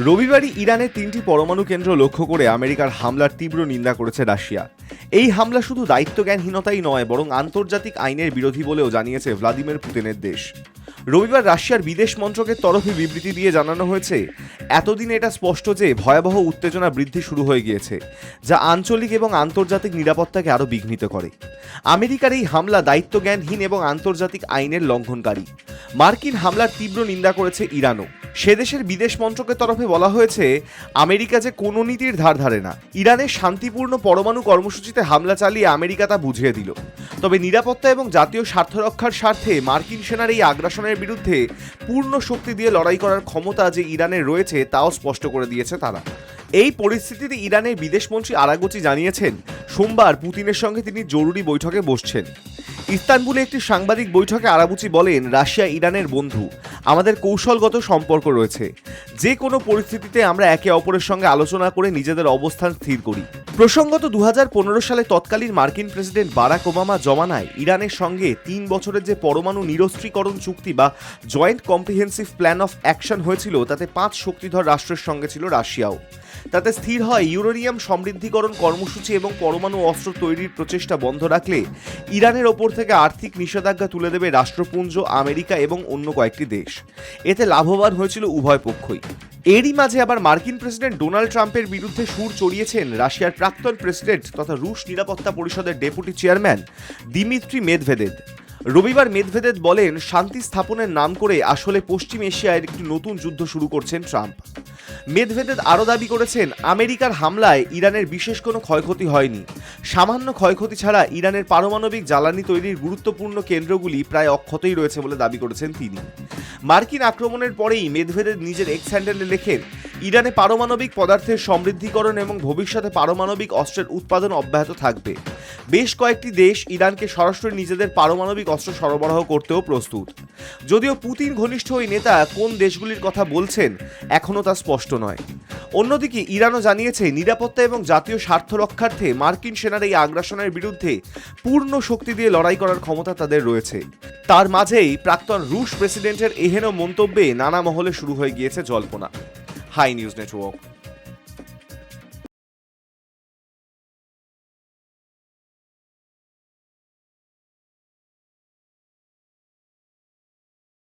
রবিবারই ইরানের 3টি পরমাণু কেন্দ্র লক্ষ্য করে আমেরিকার হামলার তীব্র নিন্দা করেছে রাশিয়া। এই হামলা শুধু দায়িত্বজ্ঞানহীনতাই নয়, বরং আন্তর্জাতিক আইনের বিরোধী বলেও জানিয়েছে ভ্লাদিমির পুতিনের দেশ। রবিবার রাশিয়ার বিদেশ মন্ত্রকের তরফে বিবৃতি দিয়ে জানানো হয়েছে, এতদিন এটা স্পষ্ট যে ভয়াবহ উত্তেজনা বৃদ্ধি শুরু হয়ে গিয়েছে, যা আঞ্চলিক এবং আন্তর্জাতিক নিরাপত্তাকে আরও বিঘ্নিত করে। আমেরিকার এই হামলা দায়িত্বজ্ঞানহীন এবং আন্তর্জাতিক আইনের লঙ্ঘনকারী। মার্কিন হামলার তীব্র নিন্দা করেছে ইরানও। সে দেশের বিদেশ মন্ত্রকের তরফে বলা হয়েছে, আমেরিকা যে কোনো নীতির ধার ধারে না। ইরানের শান্তিপূর্ণ পরমাণু কর্মসূচিতে হামলা চালিয়ে আমেরিকা তা বুঝিয়ে দিল। তবে নিরাপত্তা এবং জাতীয় স্বার্থ রক্ষার স্বার্থে মার্কিন সেনার এই আগ্রাসনের বিরুদ্ধে পূর্ণ শক্তি দিয়ে লড়াই করার ক্ষমতা যে ইরানের রয়েছে তাও স্পষ্ট করে দিয়েছে তারা। এই পরিস্থিতিতে ইরানের বিদেশমন্ত্রী আরাগচি জানিয়েছেন, সোমবার পুতিনের সঙ্গে তিনি জরুরি বৈঠকে বসছেন। ইস্তানবুলে একটি সাংবাদিক বৈঠকে আরাগচি বলেন, রাশিয়া ইরানের বন্ধু, আমাদের কৌশলগত সম্পর্ক রয়েছে। যে কোনো পরিস্থিতিতে আমরা একে অপরের সঙ্গে আলোচনা করে নিজেদের অবস্থান স্থির করি। প্রসঙ্গত 2015 সালে তৎকালীন মার্কিন প্রেসিডেন্ট বারাক ওবামা জমানায় ইরানের সঙ্গে 3 বছরের যে পরমাণু নিরস্ত্রীকরণ চুক্তি বা joint comprehensive plan of action হয়েছিল, তাতে 5 শক্তিধর রাষ্ট্রের সঙ্গে ছিল রাশিয়াও। তাতে স্থির হয়, ইউরেনিয়াম সমৃদ্ধিকরণ কর্মসূচি এবং পরমাণু অস্ত্র তৈরির প্রচেষ্টা বন্ধ রাখলে ইরানের ওপর থেকে আর্থিক নিষেধাজ্ঞা তুলে দেবে রাষ্ট্রপুঞ্জ, আমেরিকা এবং অন্য কয়েকটি দেশ। এতে লাভবান হয়েছিল উভয় পক্ষই। এরই মাঝে আবার মার্কিন প্রেসিডেন্ট ডোনাল্ড ট্রাম্পের বিরুদ্ধে সুর চড়িয়েছেন রাশিয়ার প্রাক্তন প্রেসিডেন্ট তথা রুশ নিরাপত্তা পরিষদের ডেপুটি চেয়ারম্যান দিমিত্রি মেদভেদেভ। রবিবার মেদভেদেভ বলেন, শান্তি স্থাপনের নাম করে আসলে পশ্চিম এশিয়ায় একটি নতুন যুদ্ধ শুরু করছেন ট্রাম্প। মেদভেদেভ আরও দাবি করেছেন, আমেরিকার হামলায় ইরানের বিশেষ কোনো ক্ষয়ক্ষতি হয়নি। সামান্য ক্ষয়ক্ষতি ছাড়া ইরানের পারমাণবিক জ্বালানি তৈরির গুরুত্বপূর্ণ কেন্দ্রগুলি প্রায় অক্ষতই রয়েছে বলে দাবি করেছেন তিনি। মার্কিন আক্রমণের পরেই মেদভেদেভ নিজের এক্স হ্যান্ডেলে লেখেন, ইরানে পারমাণবিক পদার্থের সমৃদ্ধিকরণ এবং ভবিষ্যতে পারমাণবিক অস্ত্রের উৎপাদন অব্যাহত থাকবে। বেশ কয়েকটি দেশ ইরানকে সরাসরি নিজেদের পারমাণবিক অস্ত্র সরবরাহ করতেও প্রস্তুত। যদিও পুতিন ঘনিষ্ঠ ওই নেতা কোন দেশগুলির কথা বলছেন এখনও তা স্পষ্ট নয়। অন্যদিকে ইরানও জানিয়েছে, নিরাপত্তা এবং জাতীয় স্বার্থ রক্ষার্থে মার্কিন সেনার এই আগ্রাসনের বিরুদ্ধে পূর্ণ শক্তি দিয়ে লড়াই করার ক্ষমতা তাদের রয়েছে। তার মাঝেই প্রাক্তন রুশ প্রেসিডেন্টের এহেন মন্তব্যে নানা মহলে শুরু হয়ে গিয়েছে জল্পনা। High News network.